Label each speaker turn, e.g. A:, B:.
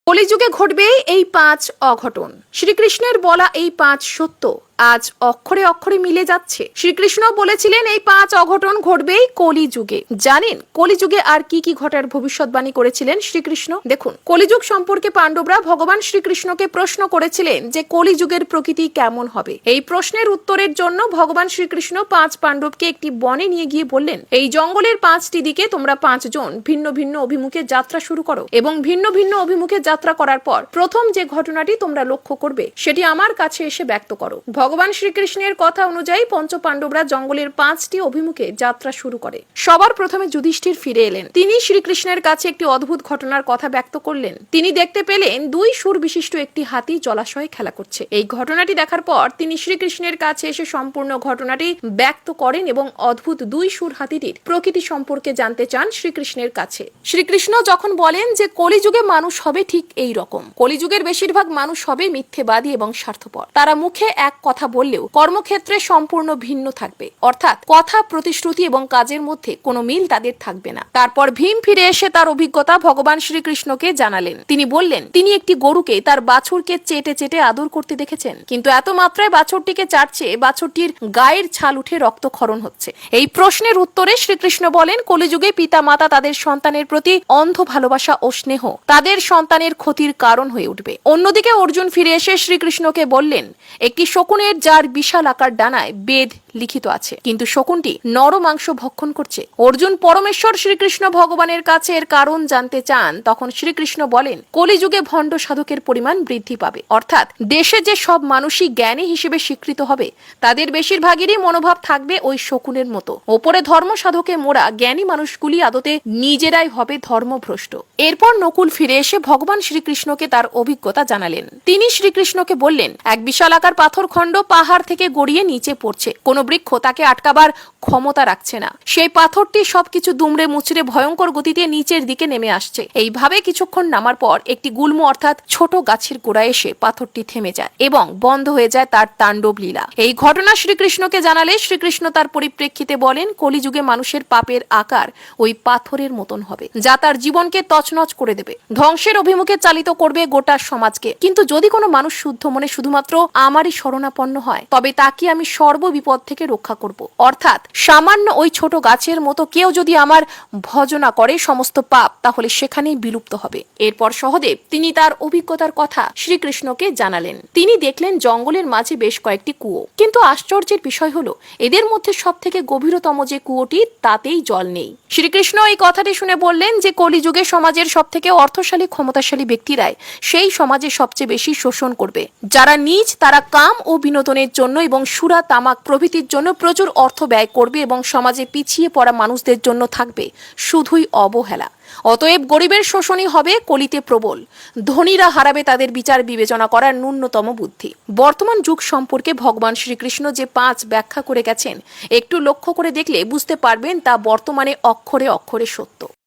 A: কলিযুগে ঘটবে এই 5 অঘটন। শ্রীকৃষ্ণের বলা এই 5 সত্য আজ অক্ষরে অক্ষরে মিলে যাচ্ছে। শ্রীকৃষ্ণ বলেছিলেন এই 5 অঘটন ঘটবেই কলিযুগে। জানেন কলিযুগে আর কি কি ঘটার ভবিষ্যৎবাণী করেছিলেন শ্রীকৃষ্ণ? দেখুন, কলিযুগ সম্পর্কে পাণ্ডবরা ভগবান শ্রীকৃষ্ণকে প্রশ্ন করেছিলেন যে কলিযুগের প্রকৃতি কেমন হবে। এই প্রশ্নের উত্তরের জন্য ভগবান শ্রীকৃষ্ণ 5 পাণ্ডবকে একটি বনে নিয়ে গিয়ে বললেন, এই জঙ্গলের 5টি দিকে তোমরা 5 জন ভিন্ন ভিন্ন অভিমুখে যাত্রা শুরু করো এবং ভিন্ন ভিন্ন অভিমুখে যাত্রা করার পর প্রথম যে ঘটনাটি তোমরা লক্ষ্য করবে সেটি আমার কাছে এসে ব্যক্ত করো। ভগবান শ্রীকৃষ্ণের কথা অনুযায়ী পঞ্চপাণ্ডবরা জঙ্গলের 5টি অভিমুখে যাত্রা শুরু করে। সবার প্রথমে যুধিষ্ঠির ফিরে এলেন। তিনি শ্রীকৃষ্ণের কাছে একটি অদ্ভুত ঘটনার কথা ব্যক্ত করলেন। তিনি দেখতে পেলেন 2 সুর বিশিষ্ট একটি হাতি জলাশয়ে খেলা করছে। এই ঘটনাটি দেখার পর তিনি শ্রীকৃষ্ণের কাছে এসে সম্পূর্ণ ঘটনাটি ব্যক্ত করেন এবং অদ্ভুত 2 সুর হাতিটির প্রকৃতি সম্পর্কে জানতে চান শ্রীকৃষ্ণের কাছে। শ্রীকৃষ্ণ যখন বলেন যে কলিযুগে মানুষ হবে ঠিক এই রকম। কলিযুগের বেশিরভাগ মানুষ হবে মিথ্যেবাদী এবং স্বার্থপর। তারা মুখে এক কথা বললেও কর্মক্ষেত্রে সম্পূর্ণ ভিন্ন থাকবে, অর্থাৎ কথা, প্রতিশ্রুতি এবং কাজের মধ্যে কোনো মিল তাদের থাকবে না। তারপর ভীম ফিরে এসে তার অভিজ্ঞতা ভগবান শ্রীকৃষ্ণকে জানালেন। তিনি বললেন তিনি একটি গরুকে তার বাছুরকে চেটে চেটে আদর করতে দেখেছেন, কিন্তু এত মাত্রায় বাছুরটিকে চাটছে বাছুরটির গায়ের ছাল উঠে রক্তক্ষরণ হচ্ছে। এই প্রশ্নের উত্তরে শ্রীকৃষ্ণ বলেন কলিযুগে পিতা মাতা তাদের সন্তানের প্রতি অন্ধ ভালোবাসা ও স্নেহ তাদের সন্তানের ক্ষতির কারণ হয়ে উঠবে। অন্যদিকে অর্জুন ফিরে এসে শ্রীকৃষ্ণকে বললেন একটি শকুনের যার বিশাল আকার ডানায় বেদ লিখিত আছে, কিন্তু শকুনটি নর মাংস ভক্ষণ করছে। অর্জুন পরমেশ্বর শ্রীকৃষ্ণ ভগবানের কাছে এর কারণ জানতে চান। তখন শ্রীকৃষ্ণ বলেন কলিযুগে ভণ্ড সাধকের পরিমাণ বৃদ্ধি পাবে, অর্থাৎ দেশে যে সব মানুষই জ্ঞানী হিসেবে স্বীকৃত হবে তাদের বেশিরভাগেরই মনোভাব থাকবে ওই শকুনের মতো। ওপরে ধর্ম সাধকে মোড়া জ্ঞানী মানুষগুলি আদতে নিজেরাই হবে ধর্মভ্রষ্ট। এরপর নকুল ফিরে এসে ভগবান শ্রীকৃষ্ণকে তার অভিজ্ঞতা জানালেন। তিনি শ্রীকৃষ্ণকে বললেন এক বিশাল আকার পাথরখণ্ড পাহাড় থেকে গড়িয়ে নিচে পড়ছে। কোন বৃক্ষ তাকে আটকাবার ক্ষমতা রাখছে না। সেই পাথরটি সবকিছু দুমড়ে মুচড়ে ভয়ঙ্কর গতিতে নিচের দিকে নেমে আসছে। এইভাবে কিছুক্ষণ নামার পর একটি গুল্ম অর্থাৎ ছোট গাছের গোড়ায় এসে পাথরটি থেমে যায় এবং বন্ধ হয়ে যায় তার তাণ্ডব লীলা। এই ঘটনা শ্রীকৃষ্ণকে জানালে শ্রীকৃষ্ণ তার পরিপ্রেক্ষিতে বলেন কলিযুগে মানুষের পাপের আকার ওই পাথরের মতন হবে, যা তার জীবনকে তছনছ করে দেবে, ধ্বংসের অভিমুখে চালিত করবে গোটা সমাজকে। কিন্তু যদি কোনো মানুষ শুদ্ধ মনে শুধুমাত্র আমারই শরণাপন্ন হয় তবে তাকে আমি সর্ববিপদ থেকে রক্ষা করব। অর্থাৎ সামান্য ওই ছোট গাছের মতো কেউ যদি আমার ভজনা করে সমস্ত পাপ তাহলে সেখানেই বিলুপ্ত হবে। এরপর সহদেব তিনি তার অভিজ্ঞতার কথা শ্রীকৃষ্ণকে জানালেন। তিনি দেখলেন জঙ্গলের মাঝে বেশ কয়েকটি কুয়ো, কিন্তু আশ্চর্যের বিষয় হলো এদের মধ্যে সব থেকে গভীরতম যে কুয়োটি তাতেই জল নেই। শ্রীকৃষ্ণ এই কথাটি শুনে বললেন যে কলিযুগে সমাজের সব থেকে অর্থশালী ক্ষমতাশালী ব্যক্তিরাই সেই সমাজে সবচেয়ে বেশি শোষণ করবে। যারা নিজ তারা কাম ও বিনোদনের জন্য এবং সুরা তামাক প্রভৃতির জন্য প্রচুর অর্থ ব্যয় করবে এবং সমাজে পিছিয়ে পড়া মানুষদের জন্য থাকবে শুধুই অবহেলা। অতএব গরিবের শোষণই হবে কলিতে প্রবল। ধনীরা হারাবে তাদের বিচার বিবেচনা করার ন্যূনতম বুদ্ধি। বর্তমান যুগ সম্পর্কে ভগবান শ্রীকৃষ্ণ যে 5 ব্যাখ্যা করে গেছেন একটু লক্ষ্য করে দেখলে বুঝতে পারবেন তা বর্তমানে অক্ষরে অক্ষরে সত্য।